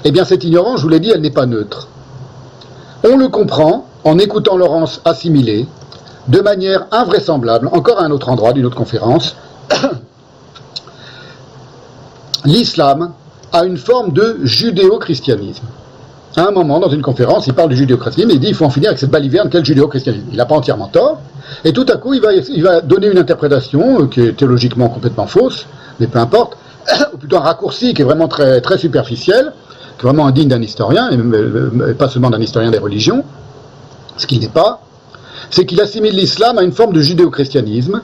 Eh bien, cette ignorance, je vous l'ai dit, elle n'est pas neutre. On le comprend en écoutant Laurence assimiler, de manière invraisemblable, encore à un autre endroit d'une autre conférence, l'islam a une forme de judéo-christianisme. À un moment, dans une conférence, il parle du judéo-christianisme et il dit qu'il faut en finir avec cette baliverne qu'est le judéo-christianisme. Il n'a pas entièrement tort, et tout à coup, il va donner une interprétation qui est théologiquement complètement fausse, mais peu importe, ou plutôt un raccourci qui est vraiment très, très superficiel, qui est vraiment indigne d'un historien, et pas seulement d'un historien des religions, ce qu'il n'est pas, c'est qu'il assimile l'islam à une forme de judéo-christianisme,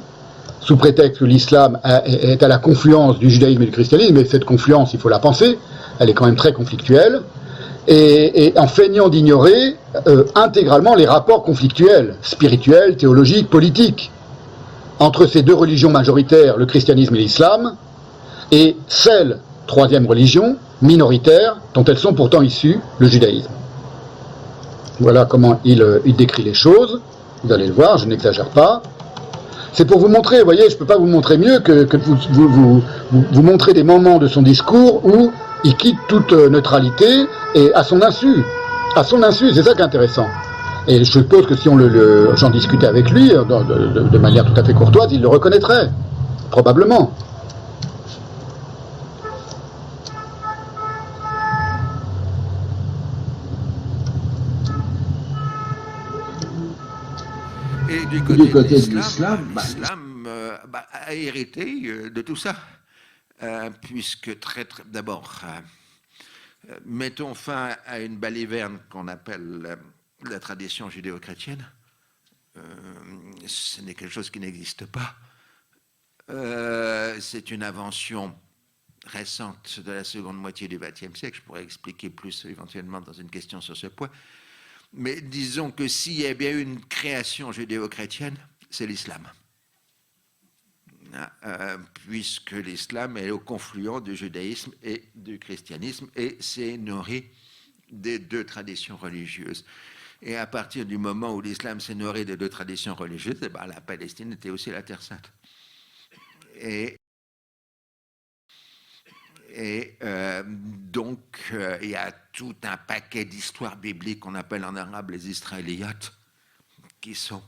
sous prétexte que l'islam est à la confluence du judaïsme et du christianisme, et cette confluence, il faut la penser, elle est quand même très conflictuelle, et en feignant d'ignorer intégralement les rapports conflictuels, spirituels, théologiques, politiques, entre ces deux religions majoritaires, le christianisme et l'islam, et celle, troisième religion, minoritaire, dont elles sont pourtant issues, le judaïsme. Voilà comment il décrit les choses, vous allez le voir, je n'exagère pas. C'est pour vous montrer, vous voyez, je ne peux pas vous montrer mieux que de vous montrer des moments de son discours où il quitte toute neutralité et à son insu, c'est ça qui est intéressant. Et je suppose que si j'en discutais avec lui de manière tout à fait courtoise, il le reconnaîtrait, probablement. Et du côté de l'islam, l'islam a hérité de tout ça, puisque d'abord, mettons fin à une baliverne qu'on appelle la tradition judéo-chrétienne. Ce n'est quelque chose qui n'existe pas. C'est une invention récente de la seconde moitié du XXe siècle. Je pourrais expliquer plus éventuellement dans une question sur ce point. Mais disons que s'il y a bien une création judéo-chrétienne, c'est l'islam. Puisque l'islam est au confluent du judaïsme et du christianisme et s'est nourri des deux traditions religieuses. Et à partir du moment où l'islam s'est nourri des deux traditions religieuses, eh ben, la Palestine était aussi la Terre Sainte. Donc, il y a tout un paquet d'histoires bibliques qu'on appelle en arabe les Israéliates qui sont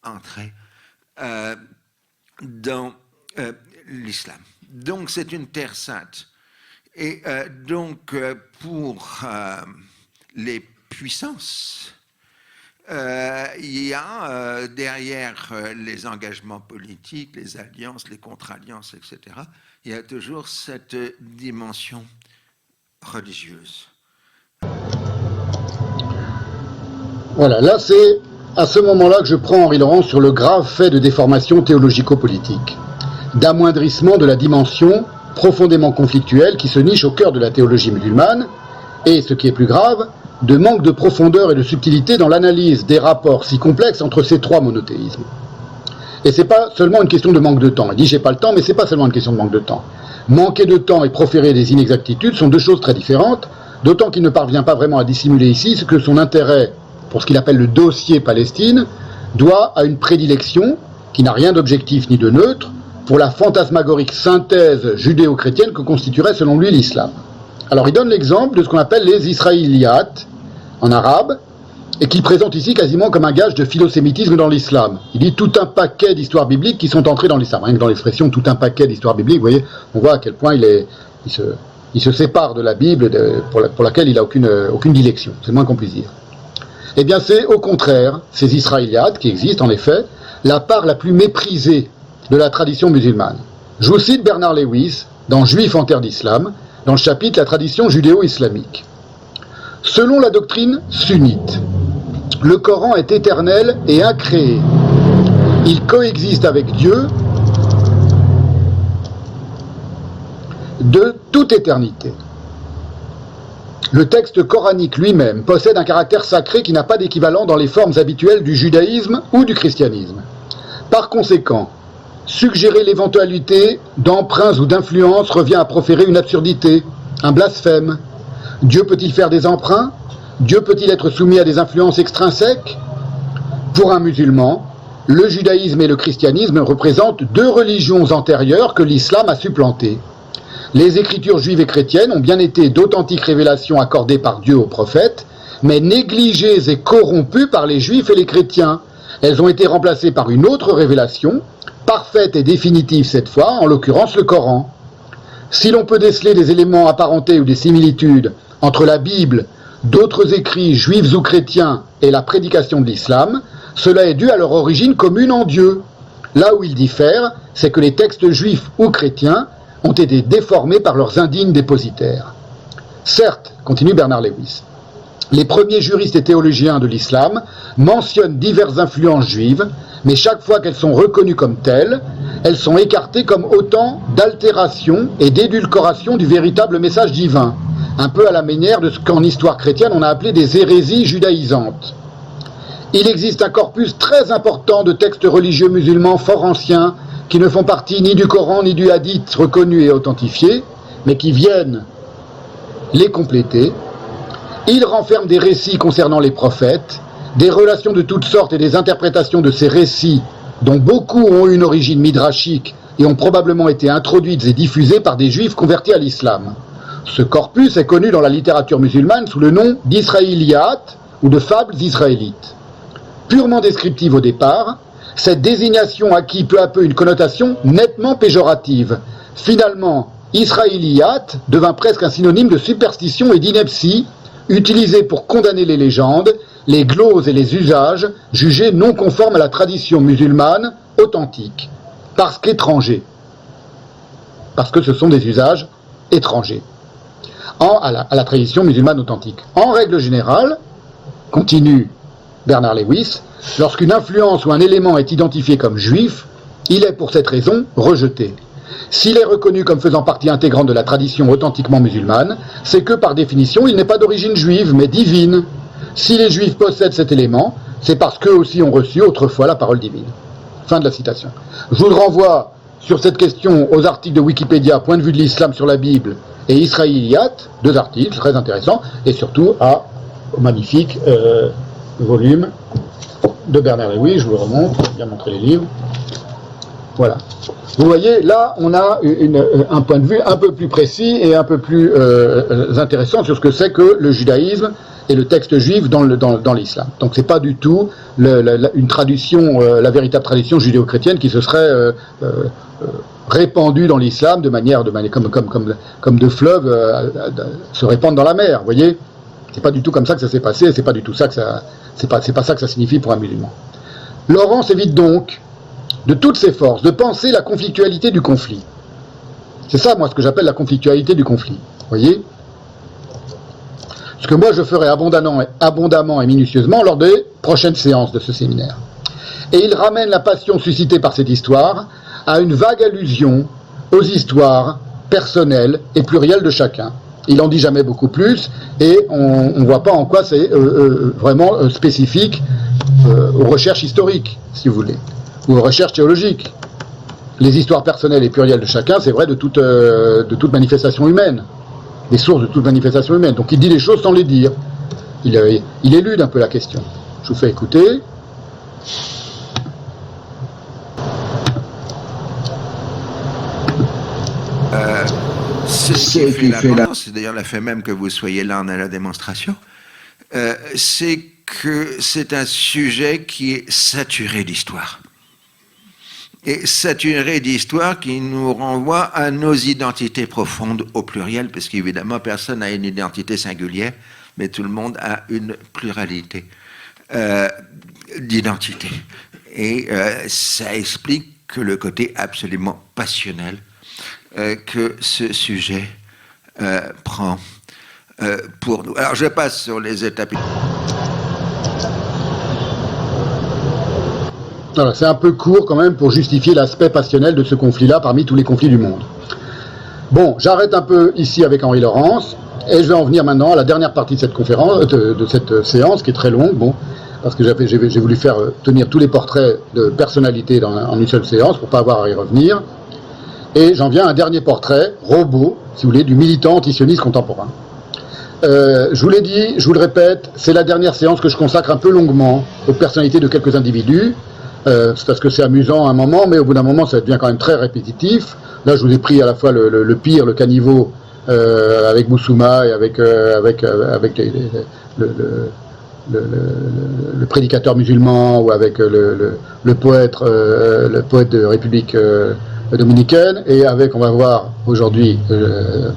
entrés dans l'islam. Donc, c'est une terre sainte. Et donc, pour les puissances, il y a derrière les engagements politiques, les alliances, les contre-alliances, etc., il y a toujours cette dimension religieuse. Voilà, là c'est à ce moment-là que je prends Henri Laurent sur le grave fait de déformation théologico-politique, d'amoindrissement de la dimension profondément conflictuelle qui se niche au cœur de la théologie musulmane, et, ce qui est plus grave, de manque de profondeur et de subtilité dans l'analyse des rapports si complexes entre ces trois monothéismes. Et c'est pas seulement une question de manque de temps. Il dit j'ai pas le temps, mais c'est pas seulement une question de manque de temps. Manquer de temps et proférer des inexactitudes sont deux choses très différentes, d'autant qu'il ne parvient pas vraiment à dissimuler ici ce que son intérêt pour ce qu'il appelle le dossier Palestine doit à une prédilection qui n'a rien d'objectif ni de neutre pour la fantasmagorique synthèse judéo-chrétienne que constituerait selon lui l'islam. Alors il donne l'exemple de ce qu'on appelle les Israéliates en arabe, et qu'il présente ici quasiment comme un gage de philosémitisme dans l'islam. Il dit tout un paquet d'histoires bibliques qui sont entrées dans l'islam. Rien que dans l'expression tout un paquet d'histoires bibliques, vous voyez, on voit à quel point il se sépare de la Bible pour laquelle il n'a aucune dilection. C'est moins qu'on puisse dire. Eh bien c'est au contraire, ces Israéliates qui existent en effet, la part la plus méprisée de la tradition musulmane. Je vous cite Bernard Lewis dans Juifs en terre d'islam, dans le chapitre La tradition judéo-islamique. Selon la doctrine sunnite, le Coran est éternel et incréé. Il coexiste avec Dieu de toute éternité. Le texte coranique lui-même possède un caractère sacré qui n'a pas d'équivalent dans les formes habituelles du judaïsme ou du christianisme. Par conséquent, suggérer l'éventualité d'emprunts ou d'influences revient à proférer une absurdité, un blasphème. Dieu peut-il faire des emprunts ? Dieu peut-il être soumis à des influences extrinsèques ? Pour un musulman, le judaïsme et le christianisme représentent deux religions antérieures que l'islam a supplantées. Les écritures juives et chrétiennes ont bien été d'authentiques révélations accordées par Dieu aux prophètes, mais négligées et corrompues par les juifs et les chrétiens. Elles ont été remplacées par une autre révélation, parfaite et définitive cette fois, en l'occurrence le Coran. Si l'on peut déceler des éléments apparentés ou des similitudes entre la Bible, d'autres écrits juifs ou chrétiens et la prédication de l'islam, cela est dû à leur origine commune en Dieu. Là où ils diffèrent, c'est que les textes juifs ou chrétiens ont été déformés par leurs indignes dépositaires. Certes, continue Bernard Lewis, les premiers juristes et théologiens de l'islam mentionnent diverses influences juives, mais chaque fois qu'elles sont reconnues comme telles, elles sont écartées comme autant d'altérations et d'édulcorations du véritable message divin, un peu à la manière de ce qu'en histoire chrétienne on a appelé des hérésies judaïsantes. Il existe un corpus très important de textes religieux musulmans fort anciens qui ne font partie ni du Coran ni du Hadith reconnus et authentifiés, mais qui viennent les compléter. Ils renferment des récits concernant les prophètes, des relations de toutes sortes et des interprétations de ces récits, dont beaucoup ont une origine midrashique et ont probablement été introduites et diffusées par des juifs convertis à l'islam. Ce corpus est connu dans la littérature musulmane sous le nom d'Israéliyat ou de fables israélites. Purement descriptive au départ, cette désignation acquit peu à peu une connotation nettement péjorative. Finalement, Israéliyat devint presque un synonyme de superstition et d'ineptie, utilisé pour condamner les légendes, les gloses et les usages jugés non conformes à la tradition musulmane authentique, parce qu'étrangers, parce que ce sont des usages étrangers à la tradition musulmane authentique. En règle générale, continue Bernard Lewis, lorsqu'une influence ou un élément est identifié comme juif, il est pour cette raison rejeté. S'il est reconnu comme faisant partie intégrante de la tradition authentiquement musulmane, c'est que par définition il n'est pas d'origine juive mais divine. Si les juifs possèdent cet élément, c'est parce qu'eux aussi ont reçu autrefois la parole divine. Fin de la citation. Je vous renvoie sur cette question aux articles de Wikipédia, point de vue de l'islam sur la Bible et Israéliyat, 2 articles très intéressants, et surtout au magnifique volume de Bernard Lewis, je vous le remonte, je vais bien montrer les livres. Voilà. Vous voyez, là, on a un point de vue un peu plus précis et un peu plus intéressant sur ce que c'est que le judaïsme et le texte juif dans l'islam. Donc c'est pas du tout une tradition, la véritable tradition judéo-chrétienne qui se serait répandue dans l'islam de manière comme de fleuves se répandent dans la mer, vous voyez. C'est pas du tout comme ça que ça s'est passé, c'est pas du tout ça que ça, c'est pas ça que ça signifie pour un musulman. Laurence évite donc de toutes ses forces de penser la conflictualité du conflit. C'est ça, moi, ce que j'appelle la conflictualité du conflit. Vous voyez ? Ce que moi, je ferai abondamment et minutieusement lors des prochaines séances de ce séminaire. Et il ramène la passion suscitée par cette histoire à une vague allusion aux histoires personnelles et plurielles de chacun. Il n'en dit jamais beaucoup plus, et on ne voit pas en quoi c'est vraiment spécifique aux recherches historiques, si vous voulez, ou aux recherches théologiques. Les histoires personnelles et plurielles de chacun, c'est vrai de toute manifestation humaine, des sources de toute manifestation humaine. Donc il dit les choses sans les dire. Il élude un peu la question. Je vous fais écouter. C'est d'ailleurs le fait même que vous soyez là à la démonstration, c'est que c'est un sujet qui est saturé d'histoire. Et saturé d'histoire qui nous renvoie à nos identités profondes au pluriel, parce qu'évidemment personne n'a une identité singulière, mais tout le monde a une pluralité d'identité. Et ça explique que le côté absolument passionnel que ce sujet prend pour nous. Alors je passe sur les étapes. Alors, c'est un peu court quand même pour justifier l'aspect passionnel de ce conflit-là parmi tous les conflits du monde. Bon, j'arrête un peu ici avec Henri Laurence et je vais en venir maintenant à la dernière partie de cette conférence, de cette séance qui est très longue, bon, parce que j'ai voulu faire tenir tous les portraits de personnalités en une seule séance pour pas avoir à y revenir. Et j'en viens à un dernier portrait, robot, si vous voulez, du militant antisioniste contemporain. Je vous l'ai dit, je vous le répète, c'est la dernière séance que je consacre un peu longuement aux personnalités de quelques individus. C'est parce que c'est amusant à un moment, mais au bout d'un moment, ça devient quand même très répétitif. Là, je vous ai pris à la fois le pire, le caniveau, avec Boussouma et avec le prédicateur musulman, ou avec le poète de République dominicaine, et avec, on va voir aujourd'hui,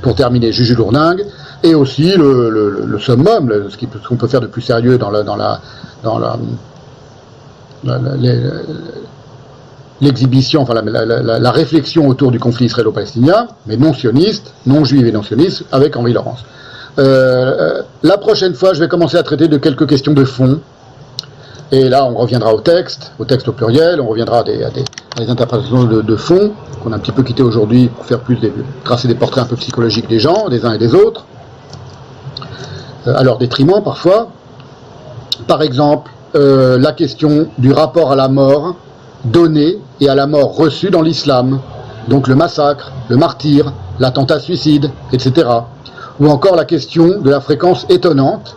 pour terminer, Juju Lourdingue, et aussi le summum, ce qu'on peut faire de plus sérieux dans l'exhibition, enfin la réflexion autour du conflit israélo-palestinien, mais non sioniste, non juive et non sioniste, avec Henri Laurence. La prochaine fois, je vais commencer à traiter de quelques questions de fond. Et là, on reviendra au texte au pluriel, on reviendra à des interprétations de fond, qu'on a un petit peu quitté aujourd'hui pour faire tracer des portraits un peu psychologiques des gens, des uns et des autres, à leur détriment parfois. Par exemple, la question du rapport à la mort donnée et à la mort reçue dans l'islam, donc le massacre, le martyre, l'attentat suicide, etc. Ou encore la question de la fréquence étonnante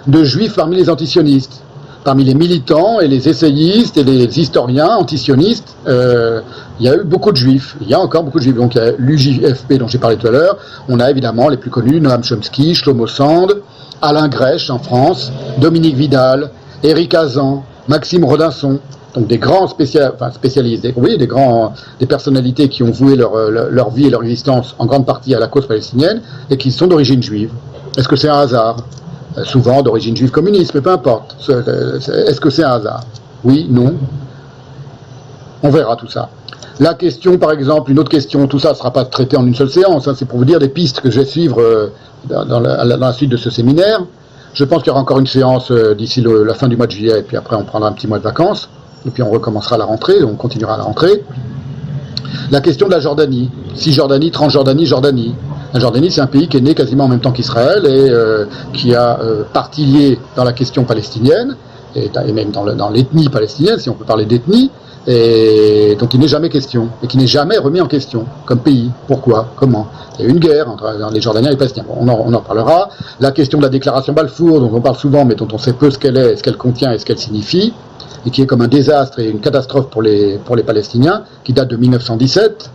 de juifs parmi les antisionistes. Parmi les militants et les essayistes et les historiens antisionistes, il y a eu beaucoup de juifs. Il y a encore beaucoup de juifs. Donc il y a l'UJFP dont j'ai parlé tout à l'heure. On a évidemment les plus connus, Noam Chomsky, Shlomo Sand, Alain Grèche en France, Dominique Vidal, Éric Hazan, Maxime Rodinson. Donc des grands spécialistes, des personnalités qui ont voué leur vie et leur existence en grande partie à la cause palestinienne et qui sont d'origine juive. Est-ce que c'est un hasard ? Souvent d'origine juive communiste, mais peu importe. Est-ce que c'est un hasard ? Oui, non. On verra tout ça. La question, par exemple, une autre question, tout ça ne sera pas traité en une seule séance, hein, c'est pour vous dire des pistes que je vais suivre dans la suite de ce séminaire. Je pense qu'il y aura encore une séance d'ici la fin du mois de juillet, et puis après on prendra un petit mois de vacances, et puis on recommencera la rentrée, on continuera la rentrée. La question de la Jordanie, Cisjordanie, Transjordanie, Jordanie. La Jordanie, c'est un pays qui est né quasiment en même temps qu'Israël et qui a partie liée dans la question palestinienne, et même dans l'ethnie palestinienne, si on peut parler d'ethnie, et dont il n'est jamais question, et qui n'est jamais remis en question comme pays. Pourquoi ? Comment ? Il y a eu une guerre entre les Jordaniens et les Palestiniens. Bon, on en parlera. La question de la déclaration Balfour, dont on parle souvent, mais dont on sait peu ce qu'elle est, ce qu'elle contient et ce qu'elle signifie, et qui est comme un désastre et une catastrophe pour les Palestiniens, qui date de 1917.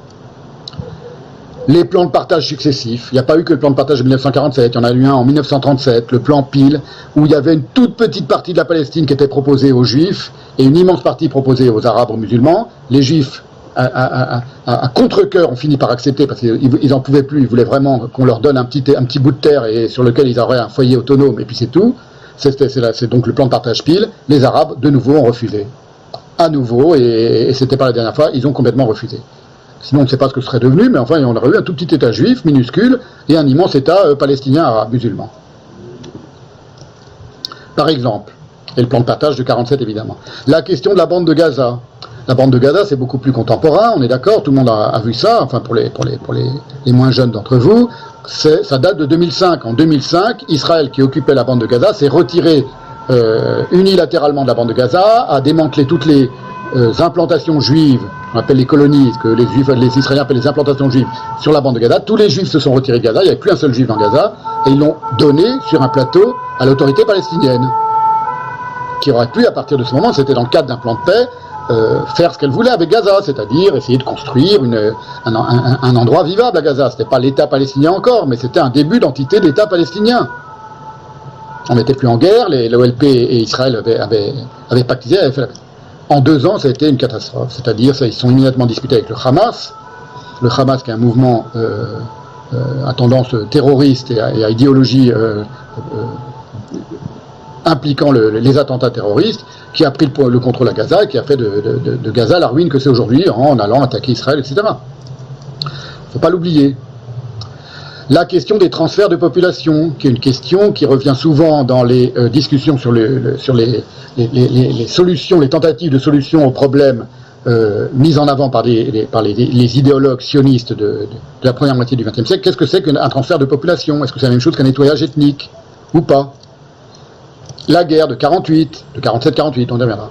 Les plans de partage successifs. Il n'y a pas eu que le plan de partage de 1947, il y en a eu un en 1937, le plan Peel, où il y avait une toute petite partie de la Palestine qui était proposée aux Juifs, et une immense partie proposée aux Arabes, aux musulmans. Les Juifs, à contre-cœur, ont fini par accepter, parce qu'ils n'en pouvaient plus, ils voulaient vraiment qu'on leur donne un petit bout de terre et sur lequel ils auraient un foyer autonome, et puis c'est tout. C'est donc le plan de partage Peel. Les Arabes, de nouveau, ont refusé. À nouveau, et c'était pas la dernière fois, ils ont complètement refusé. Sinon, on ne sait pas ce que ce serait devenu, mais enfin, on aurait eu un tout petit État juif, minuscule, et un immense État palestinien, arabe, musulman. Par exemple, et le plan de partage de 47, évidemment. La question de la bande de Gaza. La bande de Gaza, c'est beaucoup plus contemporain, on est d'accord, tout le monde a vu ça, enfin, pour les moins jeunes d'entre vous. Ça date de 2005. En 2005, Israël, qui occupait la bande de Gaza, s'est retiré unilatéralement de la bande de Gaza, a démantelé toutes les implantations juives, on appelle les colonies, ce que les Israéliens appellent les implantations juives sur la bande de Gaza. Tous les juifs se sont retirés de Gaza, il n'y avait plus un seul juif dans Gaza, et ils l'ont donné sur un plateau à l'autorité palestinienne, qui aurait pu, à partir de ce moment, c'était dans le cadre d'un plan de paix, faire ce qu'elle voulait avec Gaza, c'est-à-dire essayer de construire un endroit vivable à Gaza. C'était pas l'État palestinien encore, mais c'était un début d'entité de l'État palestinien. On n'était plus en guerre, l'OLP et Israël avaient pactisé, avaient fait la paix. En 2 ans, ça a été une catastrophe. C'est-à-dire, ils sont immédiatement disputés avec le Hamas. Le Hamas, qui est un mouvement à tendance terroriste et à idéologie impliquant les attentats terroristes, qui a pris le contrôle à Gaza et qui a fait de Gaza la ruine que c'est aujourd'hui en allant attaquer Israël, etc. Il ne faut pas l'oublier. La question des transferts de population, qui est une question qui revient souvent dans les discussions sur les solutions, les tentatives de solutions aux problèmes mises en avant par les idéologues sionistes de la première moitié du XXe siècle. Qu'est-ce que c'est qu'un transfert de population ? Est-ce que c'est la même chose qu'un nettoyage ethnique ou pas ? La guerre de 48, de 47-48, on y reviendra.